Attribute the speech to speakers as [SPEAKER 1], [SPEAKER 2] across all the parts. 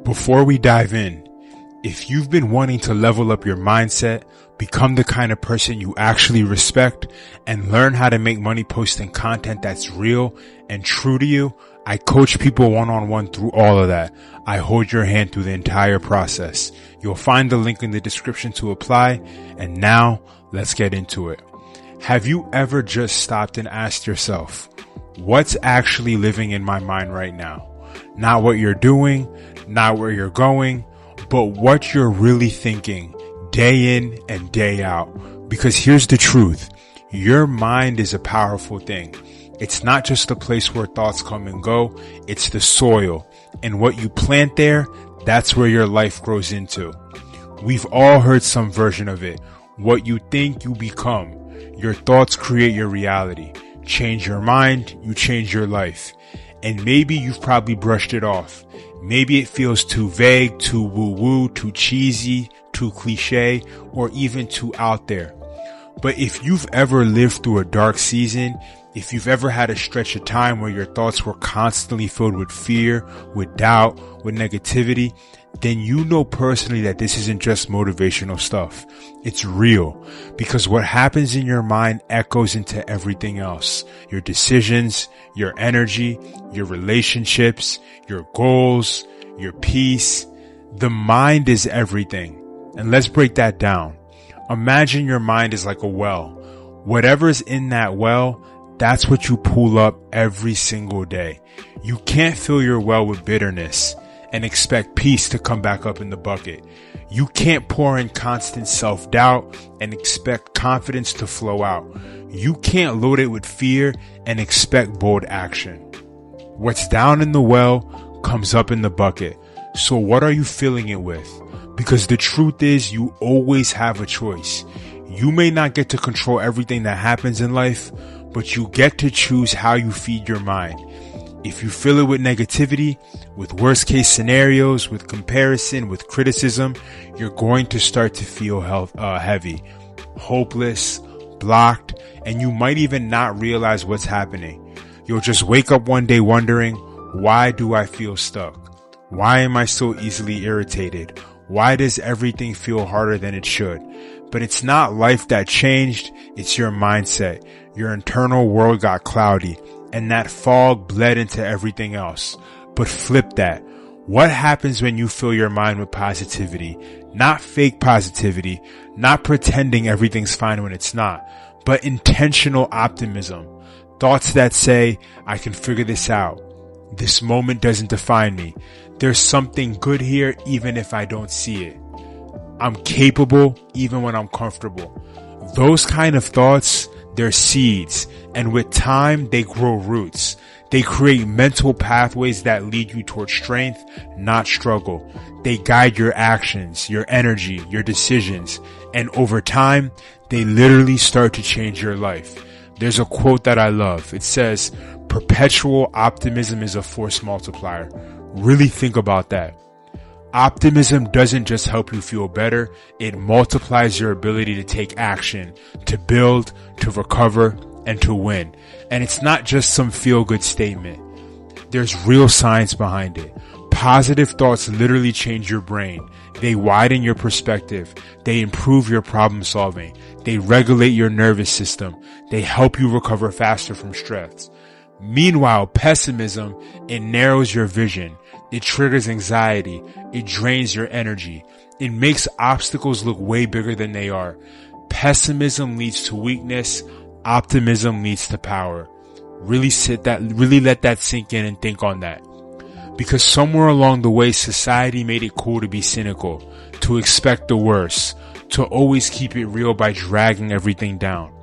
[SPEAKER 1] Before we dive in, if you've been wanting to level up your mindset, become the kind of person you actually respect, and learn how to make money posting content that's real and true to you, I coach people one-on-one through all of that. I hold your hand through the entire process. You'll find the link in the description to apply. And now let's get into it. Have you ever just stopped and asked yourself, what's actually living in my mind right now? Not what you're doing, not where you're going, but what you're really thinking day in and day out. Because here's the truth. Your mind is a powerful thing. It's not just a place where thoughts come and go. It's the soil. And what you plant there, that's where your life grows into. We've all heard some version of it. What you think, you become. Your thoughts create your reality. Change your mind, you change your life. And maybe you've probably brushed it off. Maybe it feels too vague, too woo-woo, too cheesy, too cliche, or even too out there. But if you've ever lived through a dark season, if you've ever had a stretch of time where your thoughts were constantly filled with fear, with doubt, with negativity, then you know personally that this isn't just motivational stuff. It's real. Because what happens in your mind echoes into everything else. Your decisions, your energy, your relationships, your goals, your peace. The mind is everything. And let's break that down. Imagine your mind is like a well. Whatever's in that well, that's what you pull up every single day. You can't fill your well with bitterness and expect peace to come back up in the bucket. You can't pour in constant self-doubt and expect confidence to flow out. You can't load it with fear and expect bold action. What's down in the well comes up in the bucket. So what are you filling it with? Because the truth is, you always have a choice. You may not get to control everything that happens in life, but you get to choose how you feed your mind. If you fill it with negativity, with worst case scenarios, with comparison, with criticism, you're going to start to feel heavy, hopeless, blocked, and you might even not realize what's happening. You'll just wake up one day wondering, why do I feel stuck? Why am I so easily irritated? Why does everything feel harder than it should? But it's not life that changed, it's your mindset. Your internal world got cloudy, and that fog bled into everything else. But flip that. What happens when you fill your mind with positivity? Not fake positivity, not pretending everything's fine when it's not, but intentional optimism. Thoughts that say, I can figure this out. This moment doesn't define me. There's something good here even if I don't see it. I'm capable even when I'm comfortable. Those kind of thoughts, they're seeds, and with time, they grow roots. They create mental pathways that lead you towards strength, not struggle. They guide your actions, your energy, your decisions, and over time, they literally start to change your life. There's a quote that I love. It says, perpetual optimism is a force multiplier. Really think about that. Optimism doesn't just help you feel better, it multiplies your ability to take action, to build, to recover, and to win. And it's not just some feel-good statement. There's real science behind it. Positive thoughts literally change your brain. They widen your perspective. They improve your problem solving. They regulate your nervous system. They help you recover faster from stress. Meanwhile, pessimism, it narrows your vision. It triggers anxiety. It drains your energy. It makes obstacles look way bigger than they are. Pessimism leads to weakness. Optimism leads to power. Really let that sink in and think on that. Because somewhere along the way, society made it cool to be cynical, to expect the worst, to always keep it real by dragging everything down.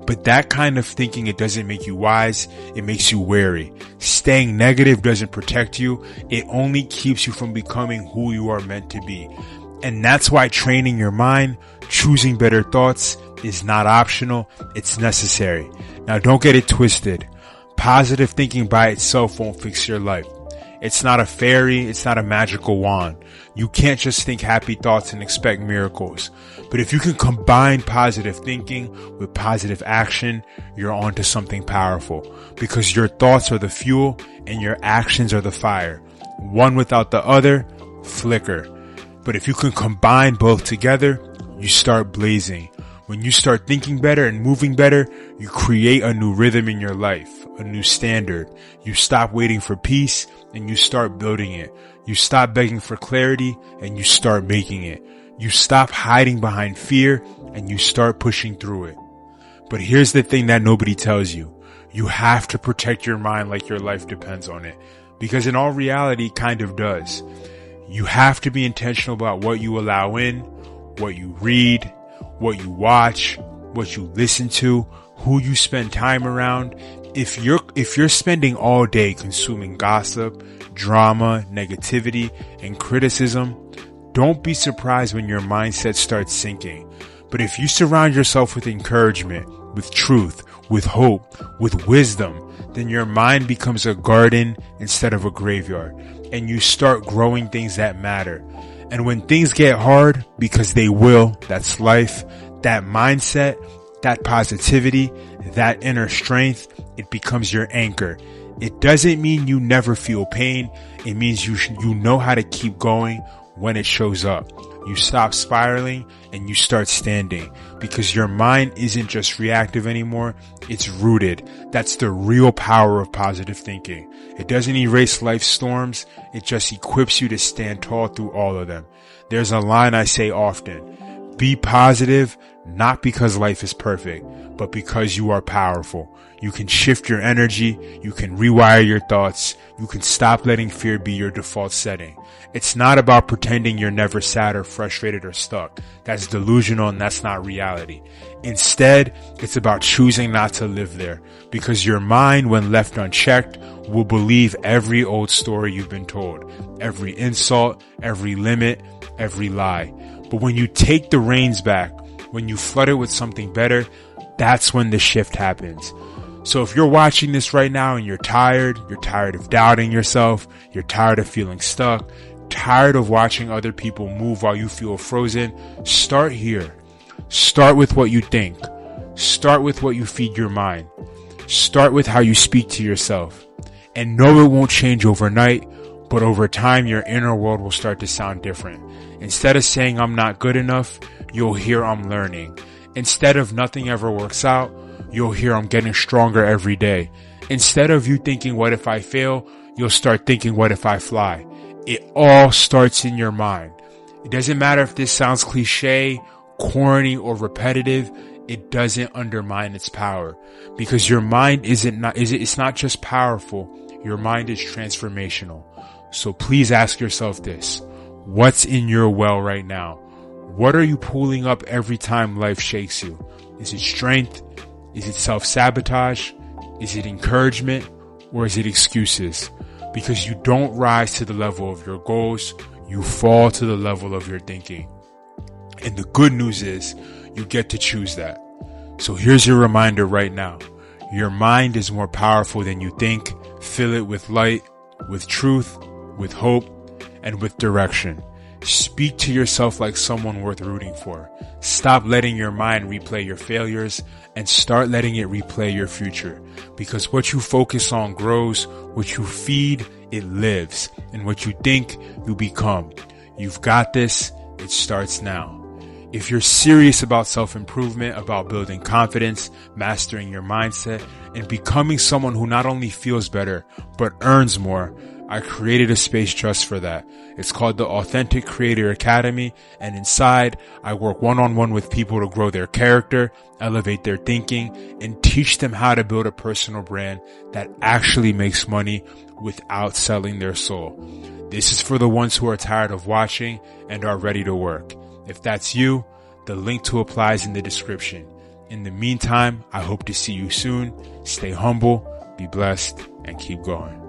[SPEAKER 1] But that kind of thinking, it doesn't make you wise, it makes you wary. Staying negative doesn't protect you, it only keeps you from becoming who you are meant to be. And that's why training your mind, choosing better thoughts, is not optional, it's necessary. Now don't get it twisted. Positive thinking by itself won't fix your life. It's not a fairy, it's not a magical wand. You can't just think happy thoughts and expect miracles. But if you can combine positive thinking with positive action, you're onto something powerful. Because your thoughts are the fuel and your actions are the fire. One without the other, flicker. But if you can combine both together, you start blazing. When you start thinking better and moving better, you create a new rhythm in your life, a new standard. You stop waiting for peace and you start building it. You stop begging for clarity and you start making it. You stop hiding behind fear and you start pushing through it. But here's the thing that nobody tells you. You have to protect your mind like your life depends on it. Because in all reality, it kind of does. You have to be intentional about what you allow in, what you read, what you watch, what you listen to, who you spend time around. If you're spending all day consuming gossip, drama, negativity, and criticism, don't be surprised when your mindset starts sinking. But if you surround yourself with encouragement, with truth, with hope, with wisdom, then your mind becomes a garden instead of a graveyard, and you start growing things that matter. And when things get hard, because they will, that's life, that mindset, that positivity, that inner strength, it becomes your anchor. It doesn't mean you never feel pain. It means you know how to keep going when it shows up. You stop spiraling and you start standing, because your mind isn't just reactive anymore. It's rooted. That's the real power of positive thinking. It doesn't erase life's storms. It just equips you to stand tall through all of them. There's a line I say often: be positive, not because life is perfect, but because you are powerful. You can shift your energy. You can rewire your thoughts. You can stop letting fear be your default setting. It's not about pretending you're never sad or frustrated or stuck. That's delusional and that's not reality. Instead, it's about choosing not to live there, because your mind, when left unchecked, will believe every old story you've been told, every insult, every limit, every lie. But when you take the reins back, when you flood it with something better, that's when the shift happens. So if you're watching this right now and you're tired of doubting yourself, you're tired of feeling stuck, tired of watching other people move while you feel frozen, start here. Start with what you think. Start with what you feed your mind. Start with how you speak to yourself. And know it won't change overnight, but over time your inner world will start to sound different. Instead of saying I'm not good enough, you'll hear I'm learning. Instead of nothing ever works out, you'll hear I'm getting stronger every day. Instead of you thinking what if I fail, you'll start thinking what if I fly. It all starts in your mind. It doesn't matter if this sounds cliche, corny, or repetitive. It doesn't undermine its power, because your mind it's not just powerful. Your mind is transformational. So please ask yourself this: what's in your well right now? What are you pulling up every time life shakes you? Is it strength? Is it self-sabotage? Is it encouragement? Or is it excuses? Because you don't rise to the level of your goals, you fall to the level of your thinking. And the good news is you get to choose that. So here's your reminder right now. Your mind is more powerful than you think. Fill it with light, with truth, with hope, and with direction. Speak to yourself like someone worth rooting for. Stop letting your mind replay your failures and start letting it replay your future. Because what you focus on grows, what you feed, it lives, and what you think, you become. You've got this. It starts now. If you're serious about self-improvement, about building confidence, mastering your mindset, and becoming someone who not only feels better, but earns more, I created a space just for that. It's called the Authentic Creator Academy, and inside, I work one-on-one with people to grow their character, elevate their thinking, and teach them how to build a personal brand that actually makes money without selling their soul. This is for the ones who are tired of watching and are ready to work. If that's you, the link to apply is in the description. In the meantime, I hope to see you soon. Stay humble, be blessed, and keep going.